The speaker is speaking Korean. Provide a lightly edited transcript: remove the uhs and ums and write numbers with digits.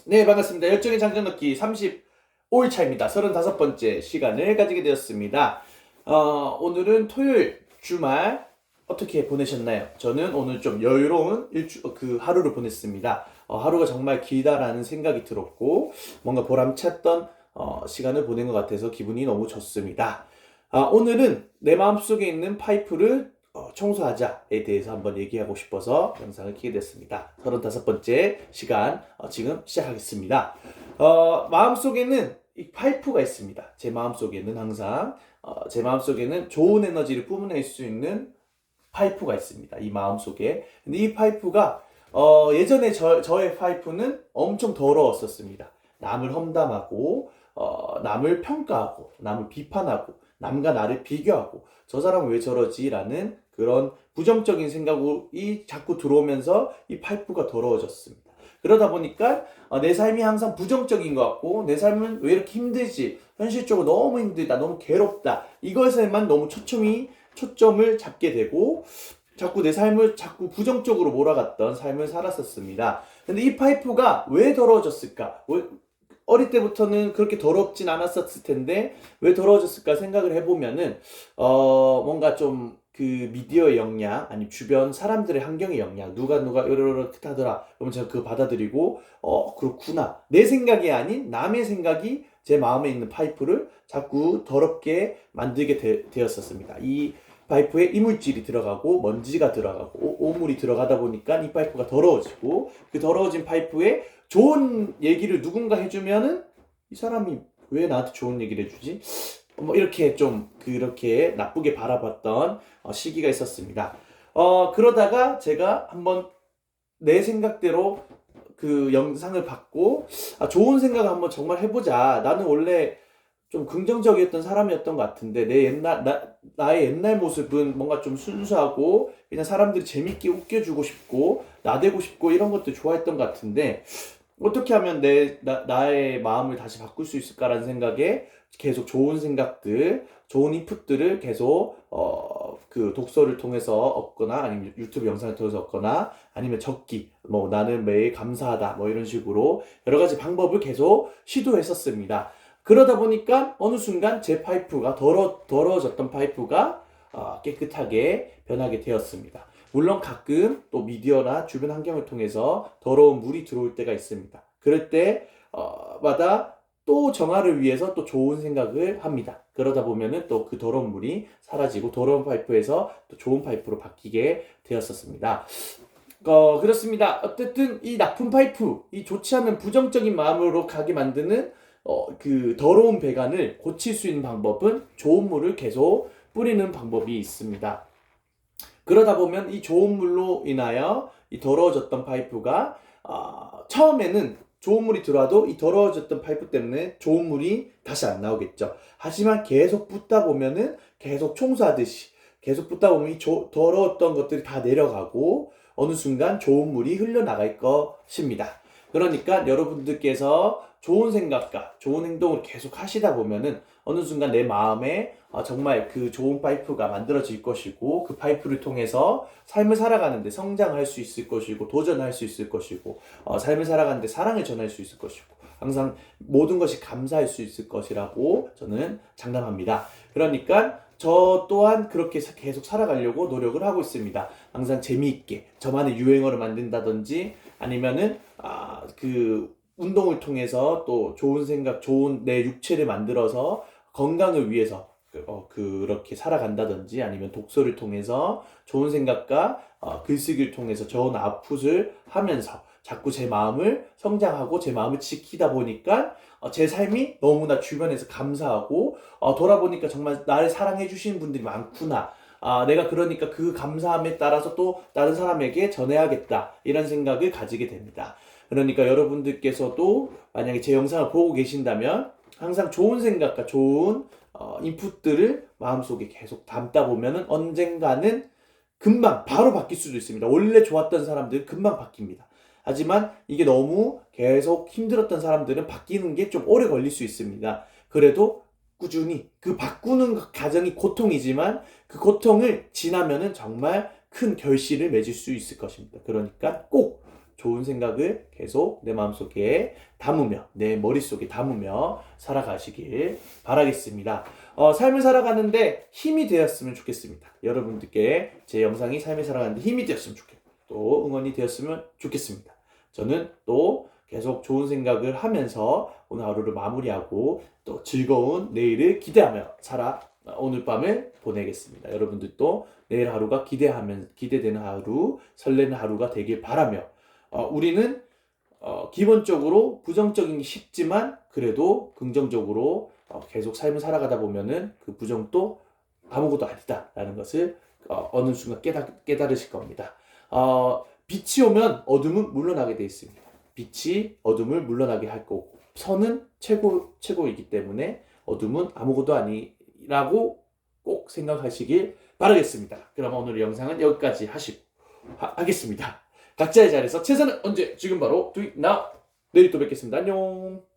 네, 반갑습니다. 열정의 장전 넣기 35일 차입니다. 35번째 시간을 가지게 되었습니다. 오늘은 토요일 주말 어떻게 보내셨나요? 저는 오늘 좀 여유로운 하루를 보냈습니다. 하루가 정말 길다라는 생각이 들었고, 뭔가 보람찼던 시간을 보낸 것 같아서 기분이 너무 좋습니다. 오늘은 내 마음속에 있는 파이프를 청소하자에 대해서 한번 얘기하고 싶어서 영상을 켜게 됐습니다. 35번째 시간 지금 시작하겠습니다. 마음속에는 이 파이프가 있습니다. 제 마음속에는 항상 제 마음속에는 좋은 에너지를 뿜어낼 수 있는 파이프가 있습니다. 이 마음속에. 근데 이 파이프가 예전에 저의 파이프는 엄청 더러웠었습니다. 남을 험담하고 남을 평가하고 남을 비판하고 남과 나를 비교하고 저 사람은 왜 저러지? 라는 그런 부정적인 생각이 자꾸 들어오면서 이 파이프가 더러워졌습니다. 그러다 보니까 내 삶이 항상 부정적인 것 같고 내 삶은 왜 이렇게 힘들지? 현실적으로 너무 힘들다, 너무 괴롭다. 이것에만 너무 초점을 잡게 되고 자꾸 내 삶을 자꾸 부정적으로 몰아갔던 삶을 살았었습니다. 근데 이 파이프가 왜 더러워졌을까? 어릴 때부터는 그렇게 더럽진 않았었을 텐데 왜 더러워졌을까 생각을 해보면은 뭔가 좀 그 미디어의 영향 아니 주변 사람들의 환경의 영향 누가 이렇게 하더라 그러면 제가 그거 받아들이고 그렇구나 내 생각이 아닌 남의 생각이 제 마음에 있는 파이프를 자꾸 더럽게 만들게 되었었습니다. 이 파이프에 이물질이 들어가고 먼지가 들어가고 오물이 들어가다 보니까 이 파이프가 더러워지고 그 더러워진 파이프에 좋은 얘기를 누군가 해주면은 이 사람이 왜 나한테 좋은 얘기를 해주지? 뭐 이렇게 좀 그렇게 나쁘게 바라봤던 시기가 있었습니다. 그러다가 제가 한번 내 생각대로 그 영상을 받고 좋은 생각을 한번 정말 해보자. 나는 원래 좀 긍정적이었던 사람이었던 것 같은데 나의 옛날 모습은 뭔가 좀 순수하고 그냥 사람들이 재밌게 웃겨주고 싶고 나대고 싶고 이런 것들 좋아했던 것 같은데 어떻게 하면 나의 마음을 다시 바꿀 수 있을까라는 생각에 계속 좋은 생각들, 좋은 인풋들을 계속 그 독서를 통해서 얻거나 아니면 유튜브 영상을 통해서 얻거나 아니면 적기, 뭐 나는 매일 감사하다 뭐 이런 식으로 여러 가지 방법을 계속 시도했었습니다. 그러다 보니까 어느 순간 제 파이프가 더러워졌던 파이프가 깨끗하게 변하게 되었습니다. 물론 가끔 또 미디어나 주변 환경을 통해서 더러운 물이 들어올 때가 있습니다. 그럴 때마다 또 정화를 위해서 또 좋은 생각을 합니다. 그러다 보면은 또 그 더러운 물이 사라지고 더러운 파이프에서 또 좋은 파이프로 바뀌게 되었었습니다. 그렇습니다. 어쨌든 이 나쁜 파이프, 이 좋지 않은 부정적인 마음으로 가게 만드는 그 더러운 배관을 고칠 수 있는 방법은 좋은 물을 계속 뿌리는 방법이 있습니다. 그러다 보면 이 좋은 물로 인하여 이 더러워졌던 파이프가 처음에는 좋은 물이 들어와도 이 더러워졌던 파이프 때문에 좋은 물이 다시 안 나오겠죠. 하지만 계속 붓다 보면은 계속 청소하듯이 계속 붓다 보면 이 더러웠던 것들이 다 내려가고 어느 순간 좋은 물이 흘러나갈 것입니다. 그러니까 여러분들께서 좋은 생각과 좋은 행동을 계속 하시다 보면은 어느 순간 내 마음에 정말 그 좋은 파이프가 만들어질 것이고 그 파이프를 통해서 삶을 살아가는데 성장할 수 있을 것이고 도전할 수 있을 것이고 삶을 살아가는데 사랑을 전할 수 있을 것이고 항상 모든 것이 감사할 수 있을 것이라고 저는 장담합니다. 그러니까 저 또한 그렇게 계속 살아가려고 노력을 하고 있습니다. 항상 재미있게 저만의 유행어를 만든다든지 아니면은 그 운동을 통해서 또 좋은 생각, 좋은 내 육체를 만들어서 건강을 위해서 그렇게 살아간다든지 아니면 독서를 통해서 좋은 생각과 글쓰기를 통해서 좋은 아웃풋을 하면서 자꾸 제 마음을 성장하고 제 마음을 지키다 보니까 제 삶이 너무나 주변에서 감사하고 돌아보니까 정말 나를 사랑해 주시는 분들이 많구나. 내가 그러니까 그 감사함에 따라서 또 다른 사람에게 전해야겠다. 이런 생각을 가지게 됩니다. 그러니까 여러분들께서도 만약에 제 영상을 보고 계신다면 항상 좋은 생각과 좋은 인풋들을 마음속에 계속 담다 보면은 언젠가는 금방 바로 바뀔 수도 있습니다. 원래 좋았던 사람들은 금방 바뀝니다. 하지만 이게 너무 계속 힘들었던 사람들은 바뀌는 게 좀 오래 걸릴 수 있습니다. 그래도 꾸준히 그 바꾸는 과정이 고통이지만 그 고통을 지나면은 정말 큰 결실을 맺을 수 있을 것입니다. 그러니까 꼭 좋은 생각을 계속 내 마음속에 담으며 내 머릿속에 담으며 살아가시길 바라겠습니다. 삶을 살아가는데 힘이 되었으면 좋겠습니다. 여러분들께 제 영상이 삶을 살아가는데 힘이 되었으면 좋겠고 또 응원이 되었으면 좋겠습니다. 저는 또 계속 좋은 생각을 하면서 오늘 하루를 마무리하고 또 즐거운 내일을 기대하며 오늘 밤을 보내겠습니다. 여러분들도 내일 하루가 기대되는 하루, 설레는 하루가 되길 바라며 우리는 기본적으로 부정적인 게 쉽지만 그래도 긍정적으로 계속 삶을 살아가다 보면은 그 부정도 아무것도 아니다라는 것을 어느 순간 깨달으실 겁니다. 빛이 오면 어둠은 물러나게 돼 있습니다. 빛이 어둠을 물러나게 할 거고 선은 최고이기 때문에 어둠은 아무것도 아니라고 꼭 생각하시길 바라겠습니다. 그럼 오늘 영상은 여기까지 하겠습니다. 각자의 자리에서 최선을 언제 지금 바로 do it now. 내일 또 뵙겠습니다. 안녕.